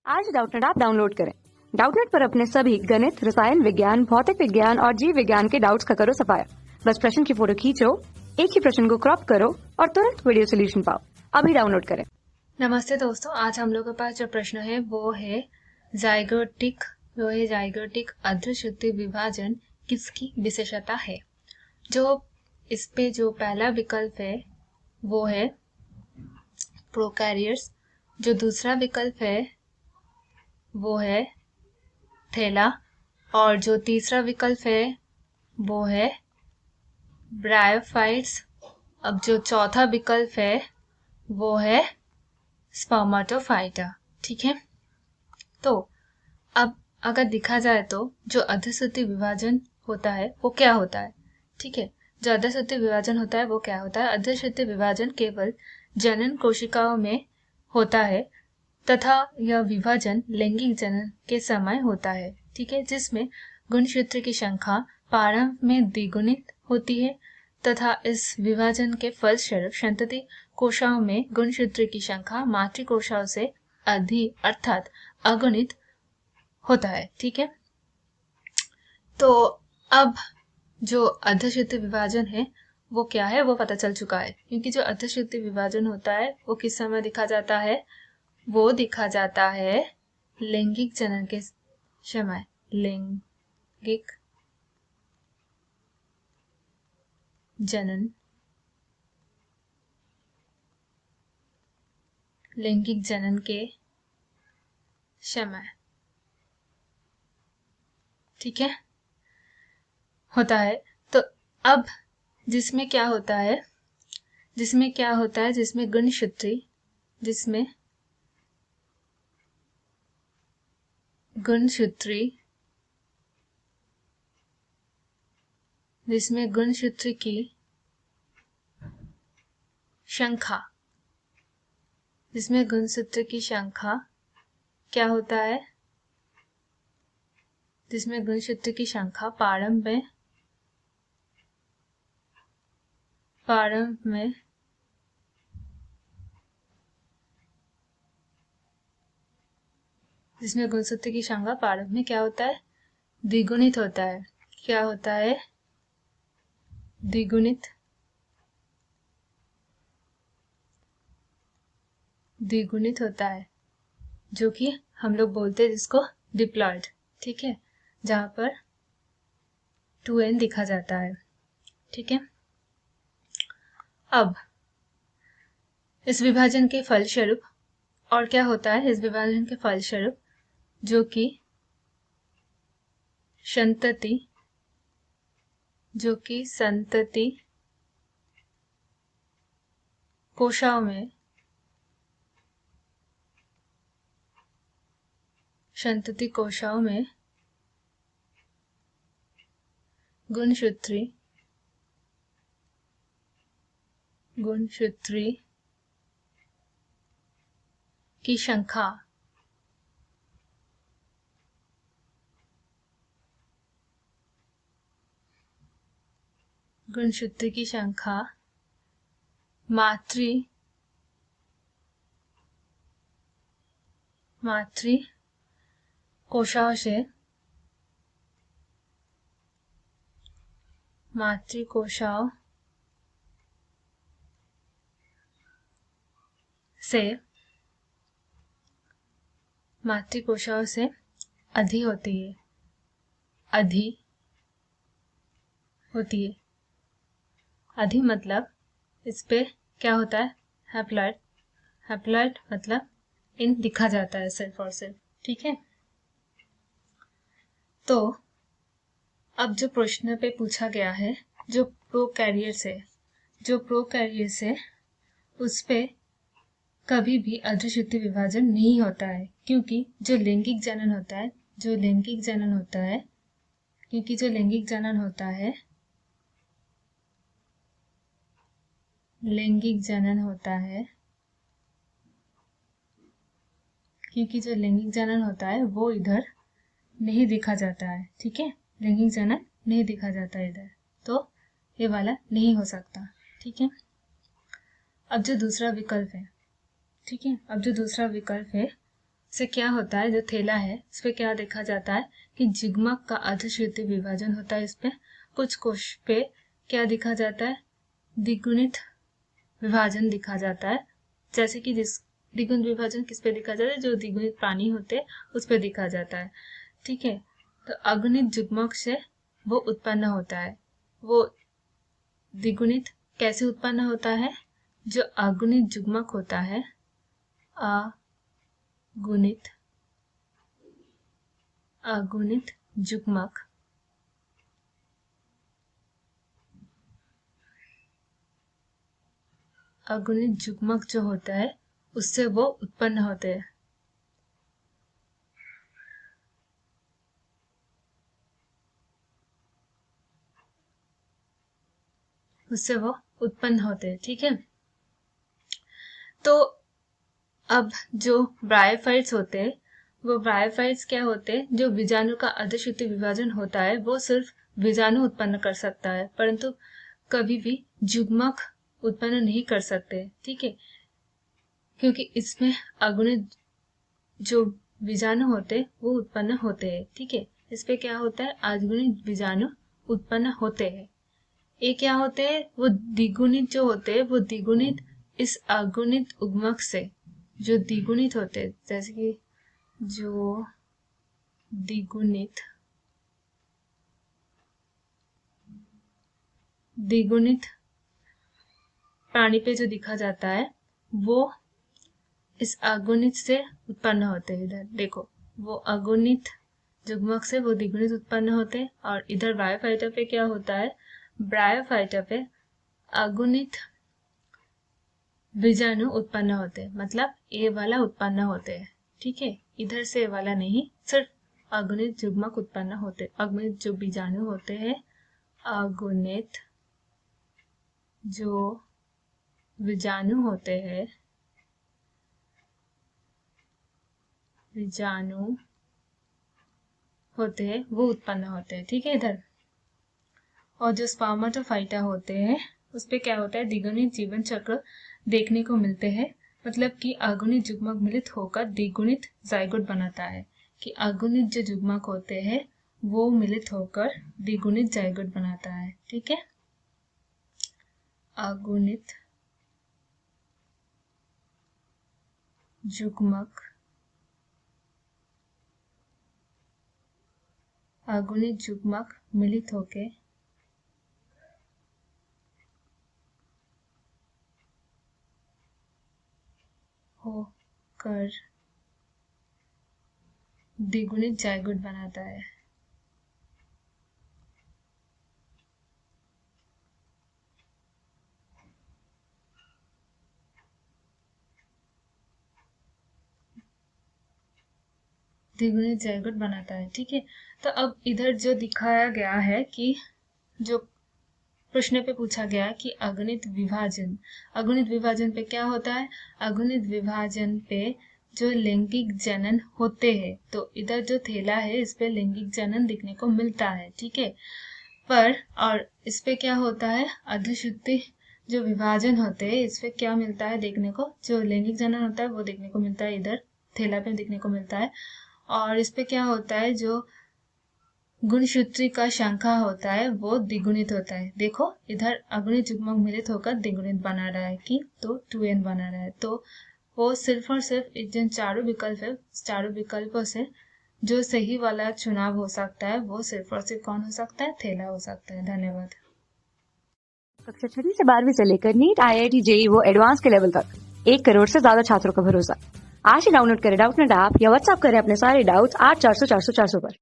आज Doubtnut app download करें। Doubtnut पर अपने सभी गणित, रसायन विज्ञान, भौतिक विज्ञान और जीव विज्ञान के डाउट्स का करो सफाया। बस प्रश्न की फोटो खींचो, एक ही प्रश्न को क्रॉप करो और तुरंत वीडियो सोल्यूशन पाओ। अभी डाउनलोड करें। नमस्ते दोस्तों, आज हम लोग के पास जो प्रश्न है वो है जाइगोटिक अर्धश्रुति विभाजन किसकी विशेषता है। जो इस पे जो पहला विकल्प है वो है प्रोकैरियोट्स, जो दूसरा विकल्प है वो है थैला और जो तीसरा विकल्प है वो है ब्रायोफाइट्स। अब जो चौथा विकल्प है वो है स्पर्मेटोफाइटा। ठीक है, तो अब अगर देखा जाए तो जो अर्धश्रुति विभाजन होता है वो क्या होता है। ठीक है, जो अर्धश्रुति विभाजन होता है वो क्या होता है। अर्धश्रुति विभाजन केवल जनन कोशिकाओं में होता है तथा यह विभाजन लैंगिक जनन के समय होता है। ठीक है, जिसमें गुणसूत्र की संख्या प्रारंभ में द्विगुणित होती है तथा इस विभाजन के फलस्वरूप संतति कोशिकाओं में गुणसूत्र की संख्या मातृ कोशिकाओं से अधिक अर्थात अगुणित होता है। ठीक है, तो अब जो अर्धश्रुति विभाजन है वो क्या है वो पता चल चुका है, क्योंकि जो अर्धश्रुति विभाजन होता है वो किस समय दिखा जाता है, वो दिखा जाता है लैंगिक जनन के समय। लैंगिक जनन के समय, ठीक है, होता है। तो अब जिसमें क्या होता है, जिसमें गुणसूत्री की संख्या क्या होता है, जिसमें गुणसूत्र की संख्या प्रारंभ में जिसमें गुणसूत्र की संख्या प्रारंभ में क्या होता है, द्विगुणित होता है। क्या होता है, द्विगुणित होता है, जो कि हम लोग बोलते हैं जिसको डिप्लॉइड। ठीक है, जहां पर 2n दिखा जाता है। ठीक है, अब इस विभाजन के फलस्वरूप और क्या होता है, इस विभाजन के फलस्वरूप जो कि संतति कोशिकाओं में गुणसूत्री की संख्या मातृ कोशिकाओं से अधिक होती है। अधि मतलब इस पे क्या होता है, हैप्लॉइड मतलब इन दिखा जाता है सिर्फ और सिर्फ। ठीक है, तो अब जो प्रश्न पे पूछा गया है, जो प्रोकैरियोट्स है उस पे कभी भी अर्धश्रुति विभाजन नहीं होता है, क्योंकि जो लैंगिक जनन होता है वो इधर नहीं दिखा जाता है। ठीक है, लैंगिक जनन नहीं दिखा जाता इधर, तो ये वाला नहीं हो सकता। ठीक है, अब जो दूसरा विकल्प है से क्या होता है, जो थैला है इस पे क्या देखा जाता है कि युग्मक का अर्धश्रुति विभाजन होता है। इस पे कुछ कोश पे क्या दिखा जाता है, द्विगुणित विभाजन दिखा जाता है। जैसे कि जिस द्विगुणित विभाजन किस पे दिखा जाता है, जो द्विगुणित प्राणी होते हैं उस पे दिखा जाता है। ठीक है, तो अगुणित युग्मक से वो उत्पन्न होता है। वो द्विगुणित कैसे उत्पन्न होता है, जो अगुणित युग्मक होता है, अगुणित युग्मक अगुणित युग्मक जो होता है उससे वो उत्पन्न होते हैं। उससे वो उत्पन्न होते हैं। ठीक है, तो अब जो ब्रायोफाइट्स होते हैं, वो ब्रायोफाइट्स क्या होते हैं, जो बीजाणु का अर्धश्रुति विभाजन होता है वो सिर्फ बीजाणु उत्पन्न कर सकता है, परंतु कभी भी युग्मक उत्पन्न नहीं कर सकते। ठीक है, क्योंकि इसमें अगुणित जो बीजाणु होते हैं वो उत्पन्न होते हैं। ठीक है, इस पे क्या होता है, अगुणित बीजाणु उत्पन्न होते हैं। ये क्या होते हैं, वो द्विगुणित जो होते हैं, वो द्विगुणित इस अगुणित उग्मक से जो द्विगुणित होते हैं, जैसे कि जो द्विगुणित प्राणी पे जो दिखा जाता है वो इस अगुणित से उत्पन्न होते हैं। इधर देखो, वो अगुणित युग्मक से वो द्विगुणित उत्पन्न होते हैं। और इधर ब्रायोफाइटा पे क्या होता है, ब्रायोफाइटा पे अगुणित बीजाणु उत्पन्न होते हैं, मतलब ए वाला उत्पन्न होते हैं। ठीक है, इधर से ए वाला नहीं, सिर्फ अगुणित युग्मक उत्पन्न होते। अगुणित जो बीजाणु होते हैं, अगुणित जो बीजाणु होते हैं, बीजाणु होते हैं वो उत्पन्न होते हैं। ठीक है, इधर और जो स्पर्मेटोफाइटा होते हैं उस पे क्या होता है, द्विगुणित जीवन चक्र देखने को मिलते हैं। मतलब कि अगुणित युग्मक मिलित होकर द्विगुणित जाइगोट बनाता है, कि अगुणित जो युग्मक होते हैं वो मिलित होकर द्विगुणित जाइगोट बनाता है। ठीक है, अगुणित युग्मक मिलित होकर द्विगुणित जाइगोट बनाता है। द्विगुणित जाइगोट बनाता है। ठीक है, तो अब इधर जो दिखाया गया है कि जो प्रश्न पे पूछा गया कि अगुणित विभाजन पे क्या होता है, अगुणित विभाजन पे जो लैंगिक जनन होते हैं, तो इधर जो थैला है इस पे लैंगिक जनन दिखने को मिलता है। ठीक है, पर और इस पे क्या होता है, अर्धश्रुति जो विभाजन होते हैं इस पे क्या मिलता है देखने को, जो लैंगिक जनन होता है वो देखने को मिलता है, इधर थैला पे देखने को मिलता है। और इस पे क्या होता है, जो गुणसूत्री का शाखा होता है वो द्विगुणित होता है। देखो इधर अगुणित युग्मक मिलित होकर द्विगुणित बना रहा है, कि तो 2n बना रहा है। तो वो सिर्फ और सिर्फ जिन चारों विकल्प है, चारों विकल्पों से जो सही वाला चुनाव हो सकता है वो सिर्फ और सिर्फ कौन हो सकता है, थैला हो सकता है। धन्यवाद। कक्षा 6 से 12वीं से लेकर नीट, IIT, JEE वो एडवांस के लेवल तक 1 करोड़ से ज्यादा छात्रों का भरोसा। आज ही डाउनलोड करें डाउटनेट ऐप या व्हाट्सएप करें अपने सारे डाउट्स 8400 400 400 पर।